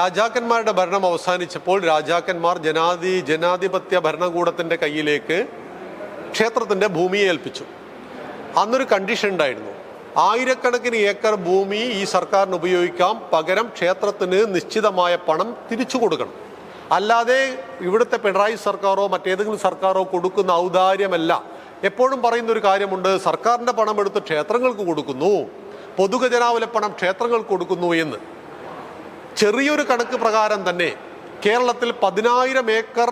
രാജാക്കന്മാരുടെ ഭരണം അവസാനിച്ചപ്പോൾ രാജാക്കന്മാർ ജനാധിപത്യ ഭരണകൂടത്തിൻ്റെ കയ്യിലേക്ക് ക്ഷേത്രത്തിൻ്റെ ഭൂമിയെ ഏൽപ്പിച്ചു. അന്നൊരു കണ്ടീഷൻ ഉണ്ടായിരുന്നു, ആയിരക്കണക്കിന് ഏക്കർ ഭൂമി ഈ സർക്കാരിന് ഉപയോഗിക്കാം, പകരം ക്ഷേത്രത്തിന് നിശ്ചിതമായ പണം തിരിച്ചു കൊടുക്കണം. അല്ലാതെ ഇവിടുത്തെ പിണറായി സർക്കാരോ മറ്റേതെങ്കിലും സർക്കാരോ കൊടുക്കുന്ന ഔദാര്യമല്ല. എപ്പോഴും പറയുന്ന ഒരു കാര്യമുണ്ട്, സർക്കാരിൻ്റെ പണം എടുത്ത് ക്ഷേത്രങ്ങൾക്ക് കൊടുക്കുന്നു, പൊതുഖജനാവിലെ പണം ക്ഷേത്രങ്ങൾക്ക് കൊടുക്കുന്നു എന്ന്. ചെറിയൊരു കണക്ക് പ്രകാരം തന്നെ കേരളത്തിൽ 10,000 ഏക്കർ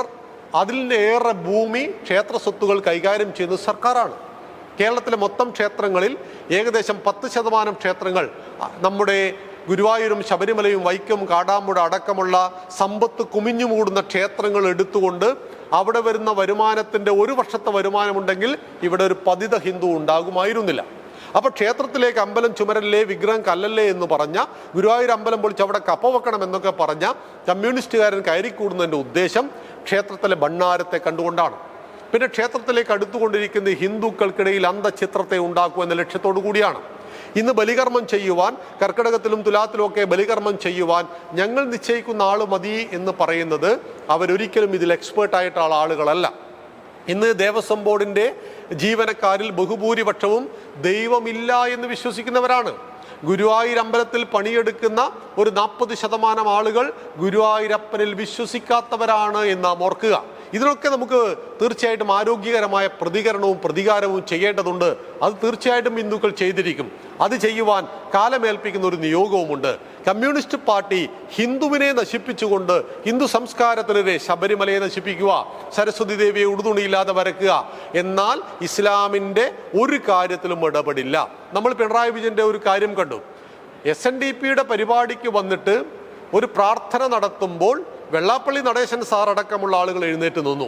അതിലേറെ ഭൂമി ക്ഷേത്ര സ്വത്തുകൾ കൈകാര്യം ചെയ്യുന്നത് സർക്കാരാണ്. കേരളത്തിലെ മൊത്തം ക്ഷേത്രങ്ങളിൽ ഏകദേശം 10% ക്ഷേത്രങ്ങൾ നമ്മുടെ ഗുരുവായൂരും ശബരിമലയും വൈക്കം കാടാമ്പുഴ അടക്കമുള്ള സമ്പത്ത് കുമിഞ്ഞുമൂടുന്ന ക്ഷേത്രങ്ങൾ എടുത്തുകൊണ്ട് അവിടെ വരുന്ന വരുമാനത്തിൻ്റെ ഒരു വർഷത്തെ വരുമാനമുണ്ടെങ്കിൽ ഇവിടെ ഒരു പതിത ഹിന്ദു ഉണ്ടാകുമായിരുന്നില്ല. അപ്പോൾ ക്ഷേത്രത്തിലേക്ക് അമ്പലം ചുമരല്ലേ വിഗ്രഹം കല്ലല്ലേ എന്ന് പറഞ്ഞ, ഗുരുവായൂർ അമ്പലം പൊളിച്ച് അവിടെ കപ്പ വെക്കണം എന്നൊക്കെ പറഞ്ഞ കമ്മ്യൂണിസ്റ്റുകാരൻ കയറിക്കൂടുന്നതിൻ്റെ ഉദ്ദേശം ക്ഷേത്രത്തിലെ ഭണ്ണാരത്തെ കണ്ടുകൊണ്ടാണ്. പിന്നെ ക്ഷേത്രത്തിലേക്ക് അടുത്തുകൊണ്ടിരിക്കുന്ന ഹിന്ദുക്കൾക്കിടയിൽ അന്ധചിത്രത്തെ ഉണ്ടാക്കുക എന്ന ലക്ഷ്യത്തോടു കൂടിയാണ്. ഇന്ന് ബലികർമ്മം ചെയ്യുവാൻ, കർക്കിടകത്തിലും തുലാത്തിലും ഒക്കെ ബലികർമ്മം ചെയ്യുവാൻ ഞങ്ങൾ നിശ്ചയിക്കുന്ന ആൾ മതി എന്ന് പറയുന്നത് അവരൊരിക്കലും ഇതിൽ എക്സ്പേർട്ടായിട്ടുള്ള ആളുകളല്ല. ഇന്ന് ദേവസ്വം ബോർഡിൻ്റെ ജീവനക്കാരിൽ ബഹുഭൂരിപക്ഷവും ദൈവമില്ല എന്ന് വിശ്വസിക്കുന്നവരാണ്. ഗുരുവായൂർ അമ്പലത്തിൽ പണിയെടുക്കുന്ന ഒരു 40% ആളുകൾ ഗുരുവായൂരപ്പനിൽ വിശ്വസിക്കാത്തവരാണ് എന്ന് നാം ഓർക്കുക. ഇതിനൊക്കെ നമുക്ക് തീർച്ചയായിട്ടും ആരോഗ്യകരമായ പ്രതികരണവും പ്രതികാരവും ചെയ്യേണ്ടതുണ്ട്. അത് തീർച്ചയായിട്ടും ഹിന്ദുക്കൾ ചെയ്തിരിക്കും. അത് ചെയ്യുവാൻ കാലമേൽപ്പിക്കുന്ന ഒരു നിയോഗവുമുണ്ട്. കമ്മ്യൂണിസ്റ്റ് പാർട്ടി ഹിന്ദുവിനെ നശിപ്പിച്ചുകൊണ്ട് ഹിന്ദു സംസ്കാരത്തിനെതിരെ ശബരിമലയെ നശിപ്പിക്കുക, സരസ്വതി ദേവിയെ ഉടുതുണിയില്ലാതെ വരക്കുക, എന്നാൽ ഇസ്ലാമിൻ്റെ ഒരു കാര്യത്തിലും ഇടപെടില്ല. നമ്മൾ പിണറായി വിജയൻ്റെ ഒരു കാര്യം കണ്ടു. SNDPയുടെ പരിപാടിക്ക് വന്നിട്ട് ഒരു പ്രാർത്ഥന നടത്തുമ്പോൾ വെള്ളാപ്പള്ളി നടേശൻ സാർ അടക്കമുള്ള ആളുകൾ എഴുന്നേറ്റ് നിന്നു.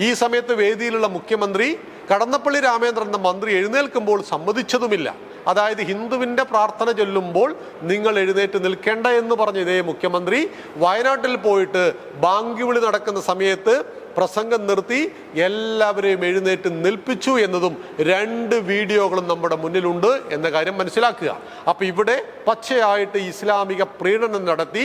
ഈ സമയത്ത് വേദിയിലുള്ള മുഖ്യമന്ത്രി കടന്നപ്പള്ളി രാമേന്ദ്രൻ എന്ന മന്ത്രി എഴുന്നേൽക്കുമ്പോൾ സമ്മതിച്ചതുമില്ല. അതായത് ഹിന്ദുവിൻ്റെ പ്രാർത്ഥന ചൊല്ലുമ്പോൾ നിങ്ങൾ എഴുന്നേറ്റ് നിൽക്കേണ്ട എന്ന് പറഞ്ഞ ഇതേ മുഖ്യമന്ത്രി വയനാട്ടിൽ പോയിട്ട് ബാങ്ക് വിളി നടക്കുന്ന സമയത്ത് പ്രസംഗം നിർത്തി എല്ലാവരെയും എഴുന്നേറ്റ് നിൽപ്പിച്ചു എന്നതും 2 വീഡിയോകളും നമ്മുടെ മുന്നിലുണ്ട് എന്ന കാര്യം മനസ്സിലാക്കുക. അപ്പോൾ ഇവിടെ പച്ചയായിട്ട് ഇസ്ലാമിക പ്രീണനം നടത്തി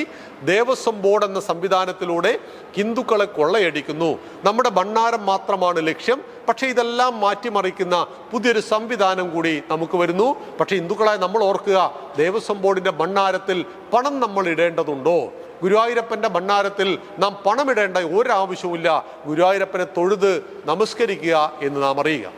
ദേവസ്വം ബോർഡ് എന്ന സംവിധാനത്തിലൂടെ ഹിന്ദുക്കളെ കൊള്ളയടിക്കുന്നു. നമ്മുടെ ഭണ്ണാരം മാത്രമാണ് ലക്ഷ്യം. പക്ഷേ ഇതെല്ലാം മാറ്റിമറിക്കുന്ന പുതിയൊരു സംവിധാനം കൂടി നമുക്ക് വരുന്നു. പക്ഷേ ഹിന്ദുക്കളായി നമ്മൾ ഓർക്കുക, ദേവസ്വം ബോർഡിൻ്റെ ഭണ്ണാരത്തിൽ പണം നമ്മൾ ഇടേണ്ടതുണ്ടോ? ഗുരുവായൂരപ്പൻ്റെ ഭണ്ണാരത്തിൽ നാം പണമിടേണ്ട ഒരാവശ്യവുമില്ല. ഗുരുവായൂരപ്പനെ തൊഴുത് നമസ്കരിക്കുക എന്ന് നാം അറിയുക.